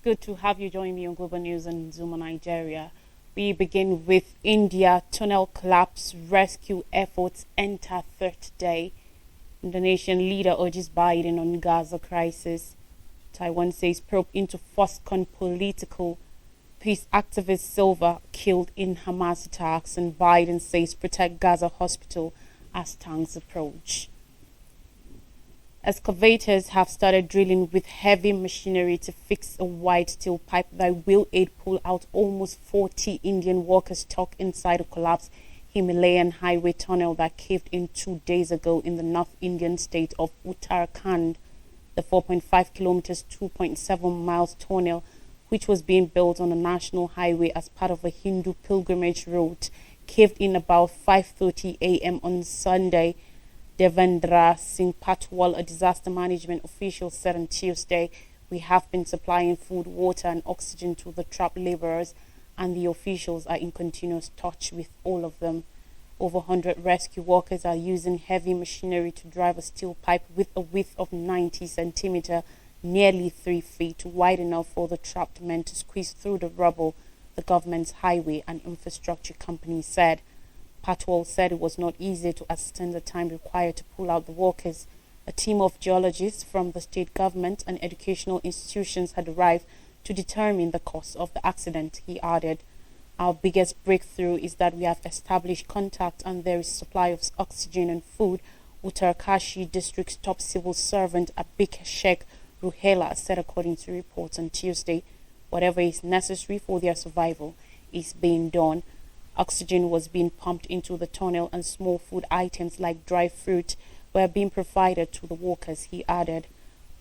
good to have you join me on Global News and Zuma Nigeria. We begin with India tunnel collapse, rescue efforts enter third day. Indonesian leader urges Biden on Gaza crisis. Taiwan says probe into Foxconn political. Peace activist Silva killed in Hamas attacks, and Biden says protect Gaza hospital as tanks approach. Excavators have started drilling with heavy machinery to fix a wide steel pipe that will aid pull out almost 40 Indian workers stuck inside a collapsed Himalayan highway tunnel that caved in 2 days ago in the North Indian state of Uttarakhand. The 4.5 kilometers, 2.7 miles tunnel, which was being built on a national highway as part of a Hindu pilgrimage route, caved in about 5:30 a.m. on Sunday. Devendra Singh Patwal, a disaster management official, said on Tuesday, "We have been supplying food, water and oxygen to the trapped laborers, and the officials are in continuous touch with all of them." Over 100 rescue workers are using heavy machinery to drive a steel pipe with a width of 90 centimeters, nearly 3 feet, wide enough for the trapped men to squeeze through the rubble, the government's highway and infrastructure company said. Patwal said it was not easy to ascertain the time required to pull out the workers. A team of geologists from the state government and educational institutions had arrived to determine the cause of the accident, he added. "Our biggest breakthrough is that we have established contact and there is supply of oxygen and food," Uttarkashi district's top civil servant Abik Sheikh Ruhela said according to reports on Tuesday. "Whatever is necessary for their survival is being done." Oxygen was being pumped into the tunnel and small food items like dry fruit were being provided to the workers, he added.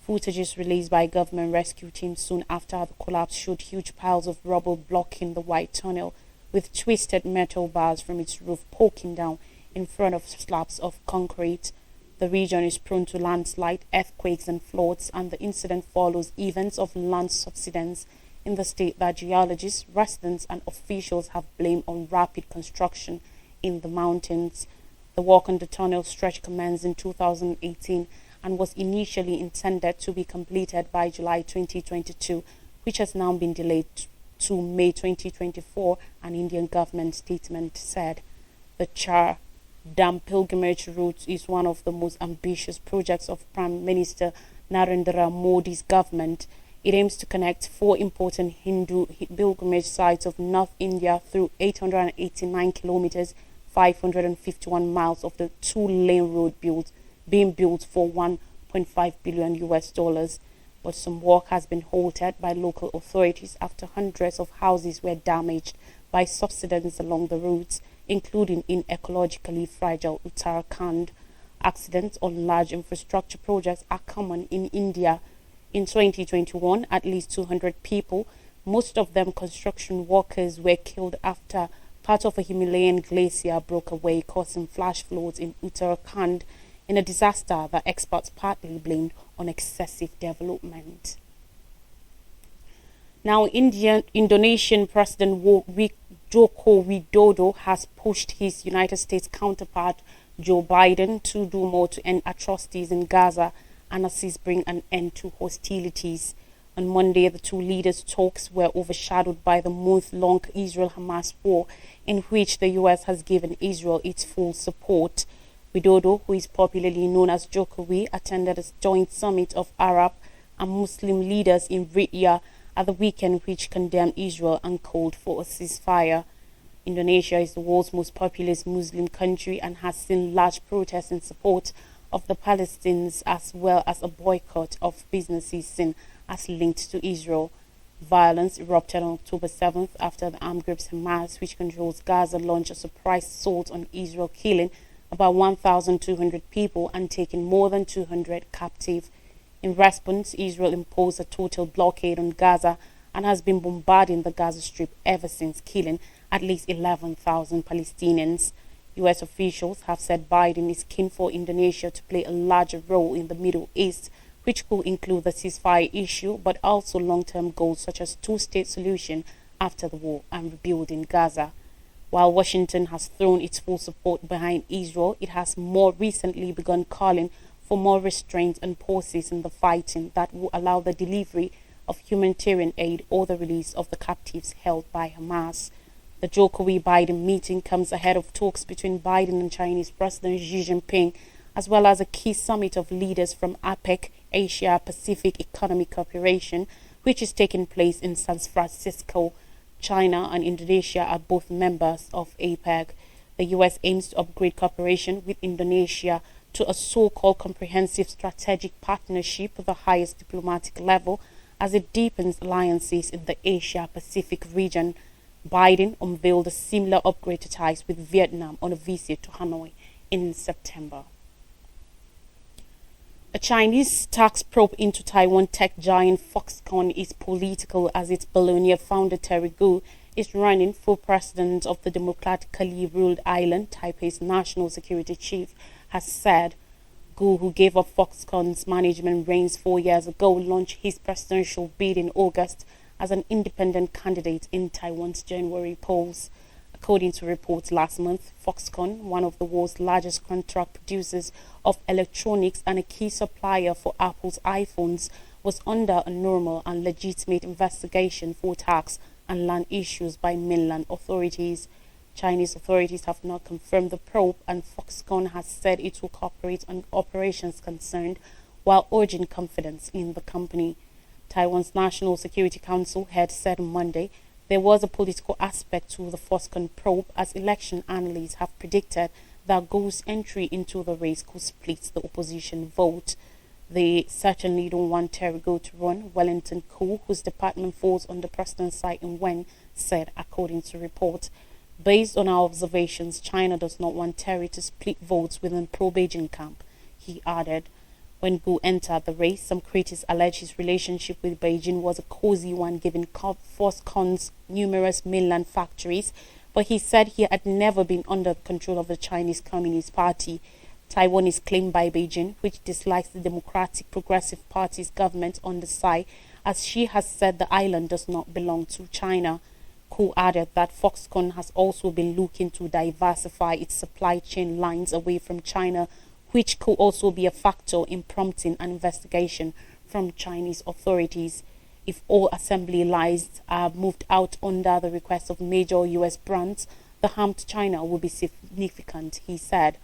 Footages released by government rescue teams soon after the collapse showed huge piles of rubble blocking the wide tunnel, with twisted metal bars from its roof poking down in front of slabs of concrete. The region is prone to landslide, earthquakes and floods, and the incident follows events of land subsidence in the state that geologists, residents and officials have blamed on rapid construction in the mountains. The work on the tunnel stretch commenced in 2018 and was initially intended to be completed by July 2022, which has now been delayed to May 2024, an Indian government statement said. The Char Dham pilgrimage route is one of the most ambitious projects of Prime Minister Narendra Modi's government. It aims to connect 4 important Hindu pilgrimage sites of North India through 889 kilometers, 551 miles of the 2-lane road being built for $1.5 billion US. But some work has been halted by local authorities after hundreds of houses were damaged by subsidence along the routes, including in ecologically fragile Uttarakhand. Accidents on large infrastructure projects are common in India. In 2021, at least 200 people, most of them construction workers, were killed after part of a Himalayan glacier broke away, causing flash floods in Uttarakhand, in a disaster that experts partly blamed on excessive development. Now, Indonesian President Joko Widodo has pushed his United States counterpart Joe Biden to do more to end atrocities in Gaza and assist bring an end to hostilities. On Monday, the two leaders' talks were overshadowed by the month-long Israel-Hamas war, in which the U.S. has given Israel its full support. Widodo, who is popularly known as Jokowi, attended a joint summit of Arab and Muslim leaders in Riyadh at the weekend, which condemned Israel and called for a ceasefire. Indonesia is the world's most populous Muslim country and has seen large protests in support of the Palestinians, as well as a boycott of businesses seen as linked to Israel. Violence erupted on October 7th after the armed group Hamas, which controls Gaza, launched a surprise assault on Israel, killing about 1,200 people and taking more than 200 captive. In response, Israel imposed a total blockade on Gaza and has been bombarding the Gaza Strip ever since, killing at least 11,000 Palestinians. U.S. officials have said Biden is keen for Indonesia to play a larger role in the Middle East, which could include the ceasefire issue, but also long-term goals such as two-state solution after the war and rebuilding Gaza. While Washington has thrown its full support behind Israel, it has more recently begun calling for more restraint and pauses in the fighting that will allow the delivery of humanitarian aid or the release of the captives held by Hamas. The Jokowi-Biden meeting comes ahead of talks between Biden and Chinese President Xi Jinping, as well as a key summit of leaders from APEC, Asia Pacific Economic Cooperation, which is taking place in San Francisco. China and Indonesia are both members of APEC. The U.S. aims to upgrade cooperation with Indonesia to a so-called comprehensive strategic partnership at the highest diplomatic level as it deepens alliances in the Asia-Pacific region. Biden unveiled a similar upgrade to ties with Vietnam on a visit to Hanoi in September. A Chinese tax probe into Taiwan tech giant Foxconn is political as its billionaire founder Terry Gou is running for president of the democratically ruled island. Taipei's national security chief has said. Gou, who gave up Foxconn's management reins 4 years ago, launched his presidential bid in August as an independent candidate in Taiwan's January polls. According to reports last month, Foxconn, one of the world's largest contract producers of electronics and a key supplier for Apple's iPhones, was under a normal and legitimate investigation for tax and land issues by mainland authorities. Chinese authorities have not confirmed the probe, and Foxconn has said it will cooperate on operations concerned while urging confidence in the company. Taiwan's National Security Council had said on Monday there was a political aspect to the Foxconn probe, as election analysts have predicted that Gou's entry into the race could split the opposition vote. They certainly don't want Terry Gou to run, Wellington Koo, whose department falls on the president's side in Wen, said, according to reports. Based on our observations, China does not want Terry to split votes within pro-Beijing camp, he added. When Gou entered the race, some critics alleged his relationship with Beijing was a cozy one given Foxconn's numerous mainland factories, but he said he had never been under the control of the Chinese Communist Party. Taiwan is claimed by Beijing, which dislikes the Democratic Progressive Party's government on the side, as she has said the island does not belong to China. Koo added that Foxconn has also been looking to diversify its supply chain lines away from China, which could also be a factor in prompting an investigation from Chinese authorities. If all assembly lines are moved out under the request of major U.S. brands, the harm to China will be significant, he said.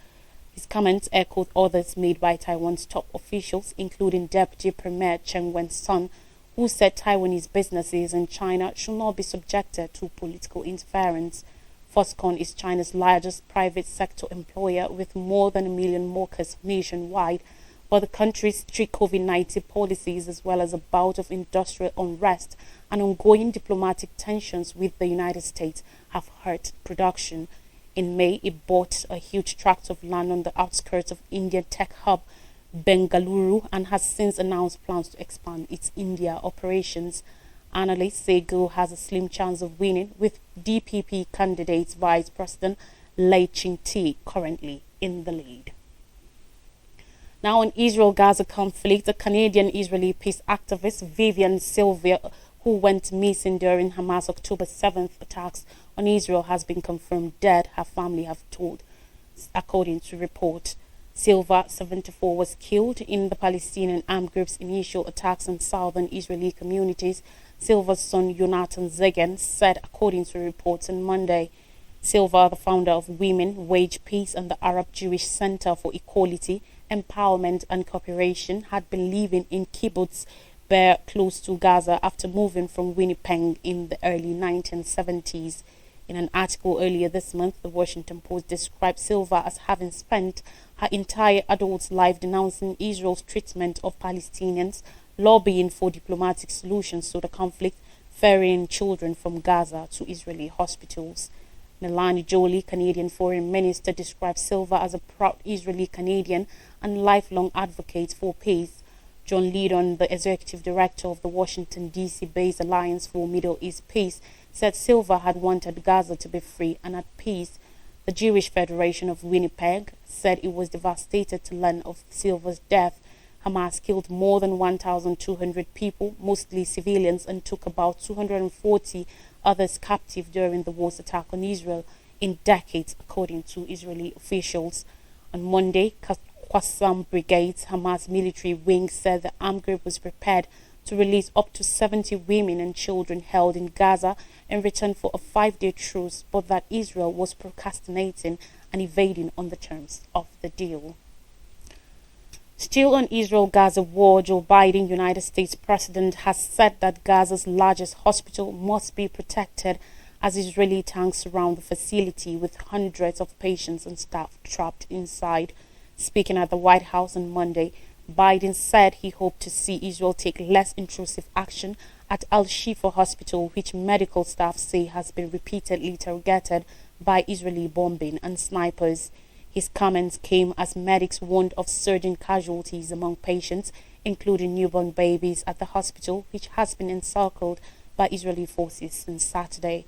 His comments echoed others made by Taiwan's top officials, including Deputy Premier Chen Wen-sun, who said Taiwanese businesses in China should not be subjected to political interference. Foxconn is China's largest private sector employer with more than 1 million workers nationwide, but the country's strict COVID-19 policies, as well as a bout of industrial unrest and ongoing diplomatic tensions with the United States, have hurt production. In May, it bought a huge tract of land on the outskirts of Indian tech hub Bengaluru and has since announced plans to expand its India operations. Analysts say Gou has a slim chance of winning, with DPP candidate Vice President Lai Ching-te currently in the lead. Now, on Israel-Gaza conflict, the Canadian-Israeli peace activist Vivian Sylvia, who went missing during Hamas October 7th attacks on Israel, has been confirmed dead, her family have told, according to report. Silva, 74, was killed in the Palestinian armed group's initial attacks on southern Israeli communities. Silva's son, Yonatan Zegen, said, according to reports on Monday. Silva, the founder of Women, Wage Peace and the Arab Jewish Center for Equality, Empowerment and Cooperation, had been living in Kibbutz Be'er, close to Gaza, after moving from Winnipeg in the early 1970s. In an article earlier this month, the Washington Post described Silva as having spent her entire adult life denouncing Israel's treatment of Palestinians, lobbying for diplomatic solutions to the conflict, ferrying children from Gaza to Israeli hospitals. Melanie Joly, Canadian Foreign Minister, described Silva as a proud Israeli Canadian and lifelong advocate for peace. John Lydon, the executive director of the Washington, D.C.-based Alliance for Middle East Peace, said Silva had wanted Gaza to be free and at peace. The Jewish Federation of Winnipeg said it was devastated to learn of Silva's death. Hamas killed more than 1,200 people, mostly civilians, and took about 240 others captive during the worst attack on Israel in decades, according to Israeli officials. On Monday, Qassam Brigade's Hamas military wing said the armed group was prepared to release up to 70 women and children held in Gaza in return for a 5-day truce, but that Israel was procrastinating and evading on the terms of the deal. Still on Israel-Gaza war, Joe Biden, United States President, has said that Gaza's largest hospital must be protected as Israeli tanks surround the facility with hundreds of patients and staff trapped inside. Speaking at the White House on Monday, Biden said he hoped to see Israel take less intrusive action at Al-Shifa Hospital, which medical staff say has been repeatedly targeted by Israeli bombing and snipers. His comments came as medics warned of surging casualties among patients, including newborn babies at the hospital, which has been encircled by Israeli forces since Saturday.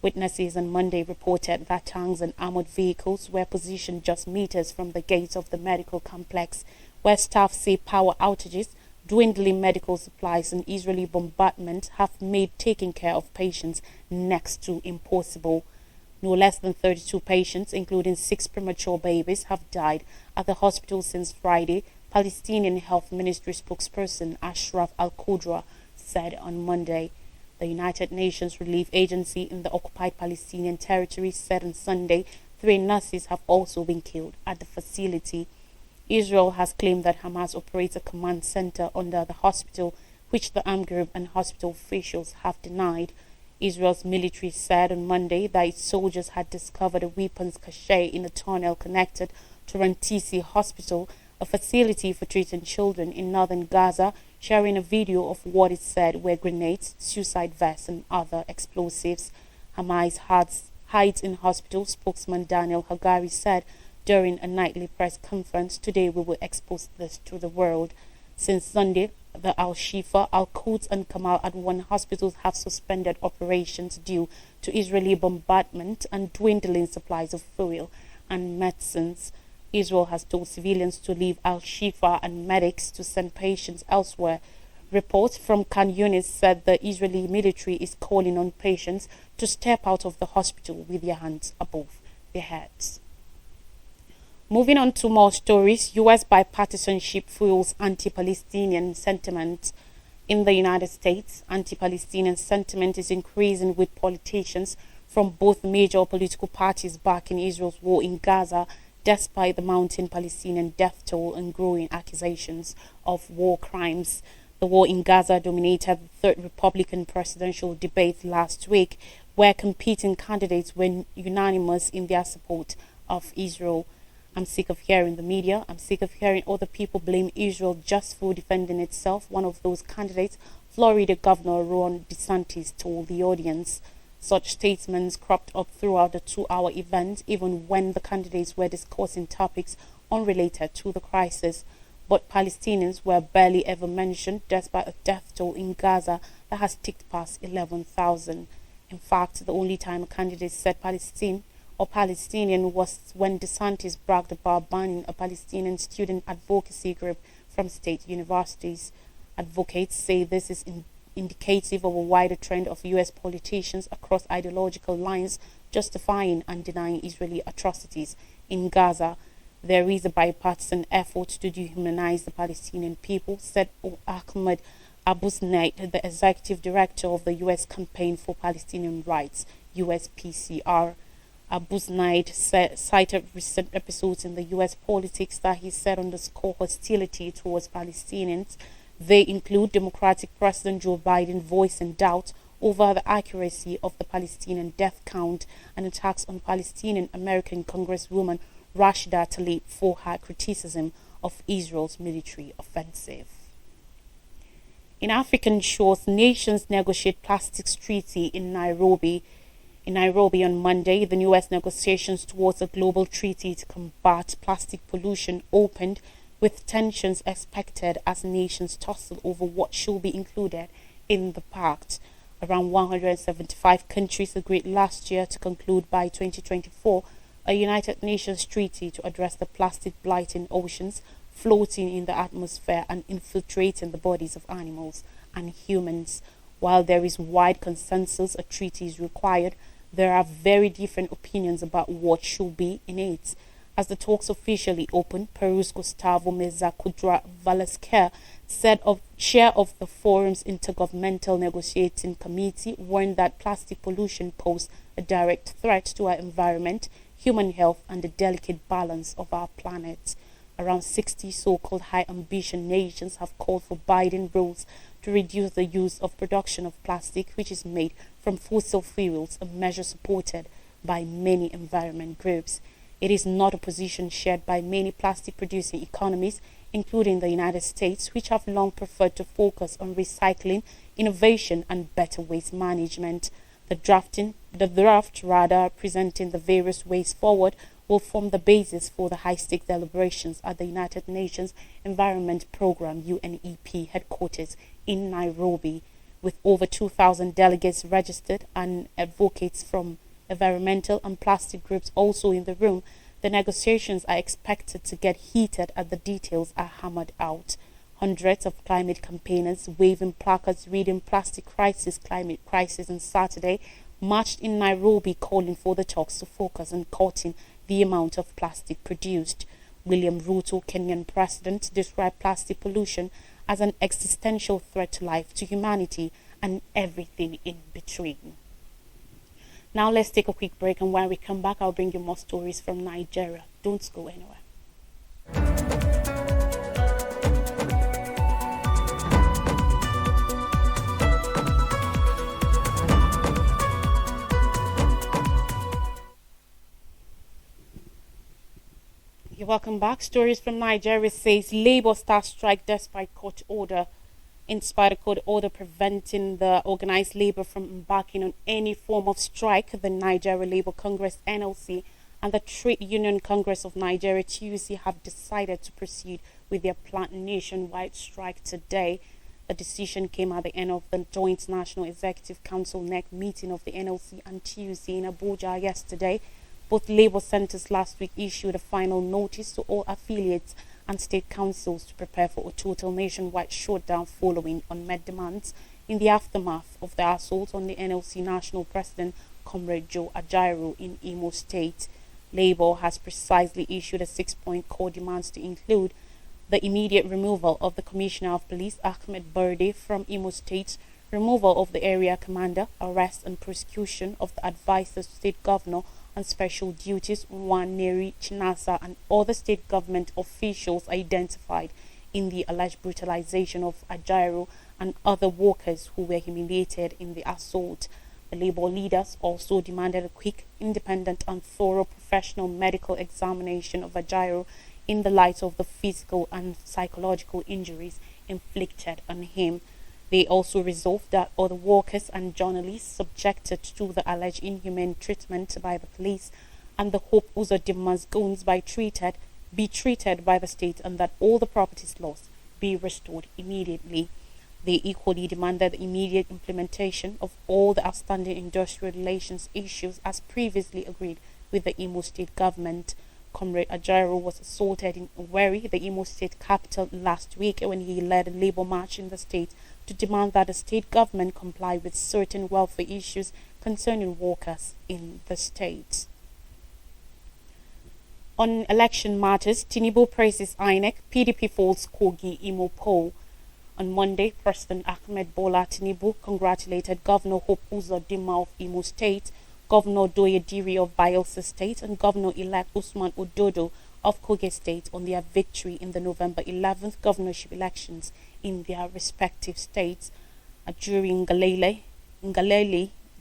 Witnesses on Monday reported that tanks and armored vehicles were positioned just meters from the gates of the medical complex, where staff say power outages, dwindling medical supplies, and Israeli bombardment have made taking care of patients next to impossible. No less than 32 patients, including 6 premature babies, have died at the hospital since Friday, Palestinian Health Ministry spokesperson Ashraf Al-Qudra said on Monday. The United Nations Relief Agency in the occupied Palestinian territory said on Sunday 3 nurses have also been killed at the facility. Israel has claimed that Hamas operates a command center under the hospital, which the armed group and hospital officials have denied. Israel's military said on Monday that its soldiers had discovered a weapons cache in a tunnel connected to Rantisi Hospital, a facility for treating children in northern Gaza, sharing a video of what it said were grenades, suicide vests, and other explosives. Hamas hides in hospital, spokesman Daniel Hagari said during a nightly press conference. Today we will expose this to the world. Since Sunday, the Al-Shifa, Al-Quds, and Kamal Adwan hospitals have suspended operations due to Israeli bombardment and dwindling supplies of fuel and medicines. Israel has told civilians to leave Al-Shifa and medics to send patients elsewhere. Reports from Khan Yunis said the Israeli military is calling on patients to step out of the hospital with their hands above their heads. Moving on to more stories, U.S. bipartisanship fuels anti-Palestinian sentiment. In the United States, anti-Palestinian sentiment is increasing, with politicians from both major political parties backing Israel's war in Gaza, despite the mounting Palestinian death toll and growing accusations of war crimes. The war in Gaza dominated the third Republican presidential debate last week, where competing candidates were unanimous in their support of Israel. I'm sick of hearing the media. I'm sick of hearing other people blame Israel just for defending itself, one of those candidates, Florida Governor Ron DeSantis, told the audience. Such statements cropped up throughout the 2-hour event, even when the candidates were discussing topics unrelated to the crisis. But Palestinians were barely ever mentioned, despite a death toll in Gaza that has ticked past 11,000. In fact, the only time a candidate said Palestine or Palestinian was when DeSantis bragged about banning a Palestinian student advocacy group from state universities. Advocates say this is indicative of a wider trend of U.S. politicians across ideological lines justifying and denying Israeli atrocities in Gaza. There is a bipartisan effort to dehumanize the Palestinian people, said Ahmed Abusnaid, the executive director of the U.S. Campaign for Palestinian Rights, USPCR. Abusnaid cited recent episodes in the U.S. politics that he said underscore hostility towards Palestinians. They include Democratic President Joe Biden voicing doubt over the accuracy of the Palestinian death count and attacks on Palestinian American Congresswoman Rashida Tlaib for her criticism of Israel's military offensive. In African shores, nations negotiate plastics treaty in Nairobi. In Nairobi on Monday, the newest negotiations towards a global treaty to combat plastic pollution opened, with tensions expected as nations tussle over what should be included in the pact. Around 175 countries agreed last year to conclude by 2024 a United Nations treaty to address the plastic blighting oceans, floating in the atmosphere and infiltrating the bodies of animals and humans. While there is wide consensus a treaty is required, there are very different opinions about what should be in it. As the talks officially opened, Peru's Gustavo Meza Kudra Velasquez, chair of the forum's Intergovernmental Negotiating Committee, warned that plastic pollution posed a direct threat to our environment, human health, and the delicate balance of our planet. Around 60 so-called high-ambition nations have called for binding rules to reduce the use of production of plastic, which is made from fossil fuels, a measure supported by many environment groups. It is not a position shared by many plastic-producing economies, including the United States, which have long preferred to focus on recycling, innovation, and better waste management. The draft presenting the various ways forward will form the basis for the high-stake deliberations at the United Nations Environment Programme (UNEP) headquarters in Nairobi, with over 2,000 delegates registered and advocates from environmental and plastic groups also in the room. The negotiations are expected to get heated as the details are hammered out. Hundreds of climate campaigners waving placards reading "Plastic Crisis, Climate Crisis" on Saturday marched in Nairobi calling for the talks to focus on cutting the amount of plastic produced. William Ruto, Kenyan president, described plastic pollution as an existential threat to life, to humanity, and everything in between. Now let's take a quick break, and when we come back, I'll bring you more stories from Nigeria. Don't go anywhere. Welcome back. Stories from Nigeria says Labour starts strike despite court order. In spite of court order preventing the organized labour from embarking on any form of strike, the Nigeria Labour Congress (NLC) and the Trade Union Congress of Nigeria (TUC) have decided to proceed with their planned nationwide strike today. The decision came at the end of the joint National Executive Council (NEC) meeting of the NLC and TUC in Abuja yesterday. Both labour centres last week issued a final notice to all affiliates and state councils to prepare for a total nationwide shutdown following unmet demands in the aftermath of the assault on the NLC National President, Comrade Joe Ajaero, in Imo State. Labour has precisely issued a 6-point core demands to include the immediate removal of the Commissioner of Police, Ahmed Burde, from Imo State, removal of the area commander, arrest and prosecution of the advisor to state governor on special duties, Nwaneri Chinasa, and other state government officials identified in the alleged brutalization of Ajaero and other workers who were humiliated in the assault. The Labour leaders also demanded a quick, independent and thorough professional medical examination of Ajaero in the light of the physical and psychological injuries inflicted on him. They also resolved that other workers and journalists subjected to the alleged inhumane treatment by the police and the Hope Uzodimma's goons be treated by the state, and that all the properties lost be restored immediately. They equally demanded the immediate implementation of all the outstanding industrial relations issues as previously agreed with the Imo State government. Comrade Ajaero was assaulted in Owerri, the Imo State capital, last week when he led a labour march in the state to demand that the state government comply with certain welfare issues concerning workers in the state. On election matters, Tinubu praises INEC, PDP folds Kogi Imo poll. On Monday, President Ahmed Bola Tinubu congratulated Governor Hope Uzodimma of Imo State, Governor Doyediri of Bayelsa State, and Governor-elect Usman Ododo of Kogi State on their victory in the November 11th governorship elections in their respective states. During Ngalale,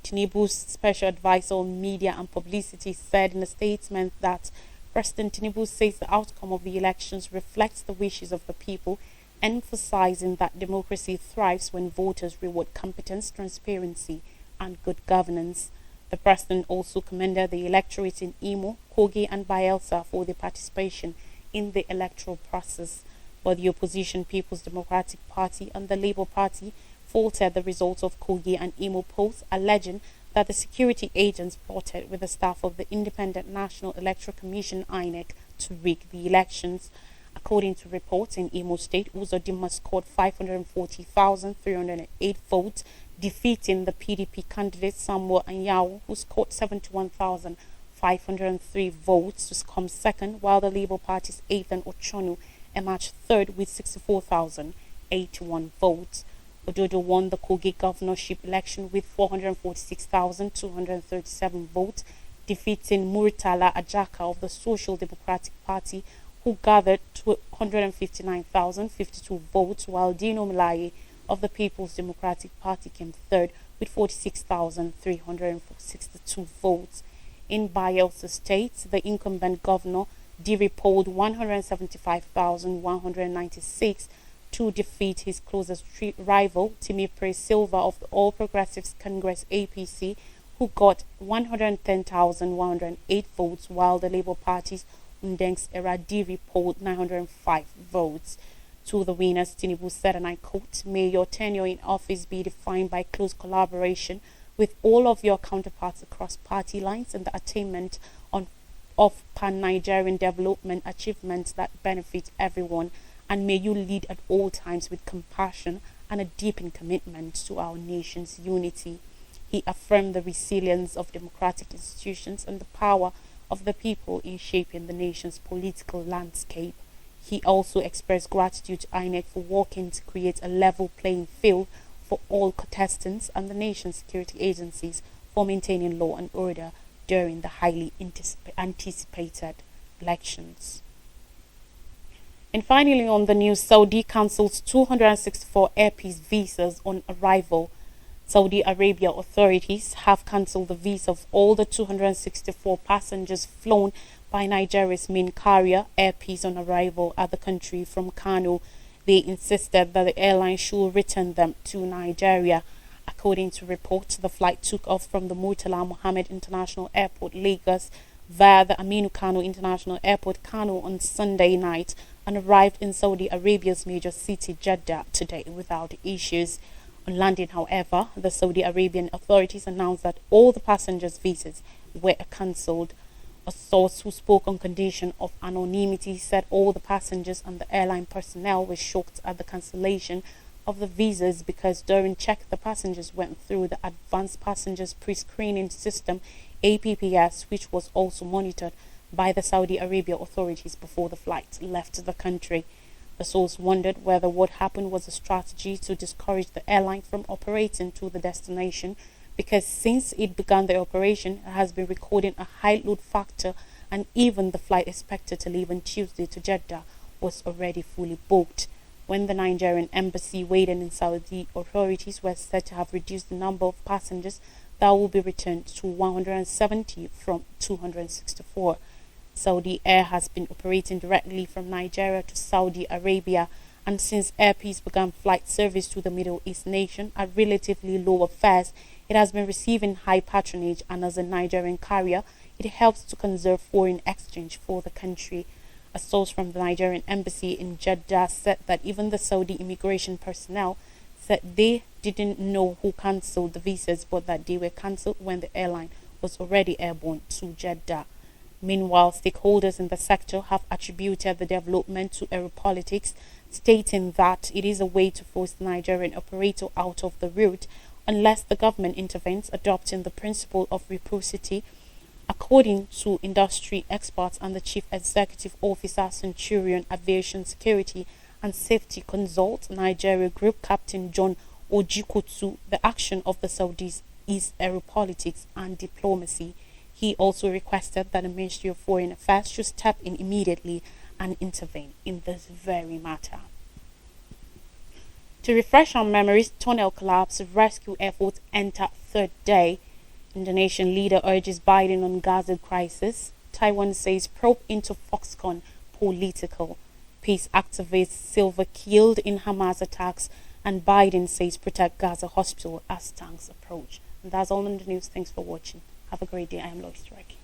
Tinubu's special advisor on media and publicity said in a statement that President Tinubu says the outcome of the elections reflects the wishes of the people, emphasizing that democracy thrives when voters reward competence, transparency, and good governance. The president also commended the electorate in Imo, Kogi, and Bayelsa for their participation in the electoral process. But the opposition People's Democratic Party and the Labour Party faulted the results of Kogi and Imo polls, alleging that the security agents plotted with the staff of the Independent National Electoral Commission (INEC) to rig the elections. According to reports in Imo State, Uzodimma scored 540,308 votes, defeating the PDP candidate Samuel Anyanwu, who scored 503 votes to come second, while the Labour Party's Ethan Ochonu emerged third with 64,081 votes. Ododo won the Kogi governorship election with 446,237 votes, defeating Muritala Ajaka of the Social Democratic Party, who gathered 159,052 votes, while Dino Melaye of the People's Democratic Party came third with 46,362 votes. In Bayelsa State, the incumbent governor Diri polled 175,196 to defeat his closest rival, Timipre Silva of the All Progressives Congress APC, who got 110,108 votes, while the Labour Party's Undengs Eradiri polled 905 votes. To the winners, Tinubu said, and I quote, "May your tenure in office be defined by close collaboration with all of your counterparts across party lines and the attainment of pan-Nigerian development achievements that benefit everyone, and may you lead at all times with compassion and a deepened commitment to our nation's unity." He affirmed the resilience of democratic institutions and the power of the people in shaping the nation's political landscape. He also expressed gratitude to INEC for working to create a level playing field for all contestants and the nation's security agencies for maintaining law and order during the highly anticipated elections. And finally, on the news, Saudi cancels 264 airpeace visas on arrival. Saudi Arabia authorities have cancelled the visa of all the 264 passengers flown by Nigeria's main carrier, Airpeace, on arrival at the country from Kano. They insisted that the airline should return them to Nigeria. According to reports, the flight took off from the Murtala Mohammed International Airport, Lagos, via the Aminu Kano International Airport, Kano, on Sunday night and arrived in Saudi Arabia's major city, Jeddah, today without issues. On landing, however, the Saudi Arabian authorities announced that all the passengers' visas were cancelled. A source who spoke on condition of anonymity said all the passengers and the airline personnel were shocked at the cancellation of the visas because during check the passengers went through the Advanced Passengers Pre-Screening System APPS, which was also monitored by the Saudi Arabia authorities before the flight left the country. The source wondered whether what happened was a strategy to discourage the airline from operating to the destination, because since it began the operation, it has been recording a high load factor, and even the flight expected to leave on Tuesday to Jeddah was already fully booked. When the Nigerian embassy weighed in Saudi, authorities were said to have reduced the number of passengers that will be returned to 170 from 264. Saudi Air has been operating directly from Nigeria to Saudi Arabia, and since Airpeace began flight service to the Middle East nation at relatively lower fares, it has been receiving high patronage, and as a Nigerian carrier, it helps to conserve foreign exchange for the country. A source from the Nigerian embassy in Jeddah said that even the Saudi immigration personnel said they didn't know who cancelled the visas, but that they were cancelled when the airline was already airborne to Jeddah. Meanwhile, stakeholders in the sector have attributed the development to aeropolitics, stating that it is a way to force the Nigerian operator out of the route unless the government intervenes, adopting the principle of reciprocity. According to industry experts and the Chief Executive Officer, Centurion Aviation Security and Safety Consult, Nigeria Group Captain John Ojikotu, the action of the Saudis is aeropolitics and diplomacy. He also requested that the Ministry of Foreign Affairs should step in immediately and intervene in this very matter. To refresh our memories, tunnel collapse, rescue efforts enter third day. Indonesian leader urges Biden on Gaza crisis. Taiwan says probe into Foxconn political. Peace activists Silva killed in Hamas attacks, and Biden says protect Gaza hospital as tanks approach. And that's all in the news. Thanks for watching. Have a great day. I am Lois Strike.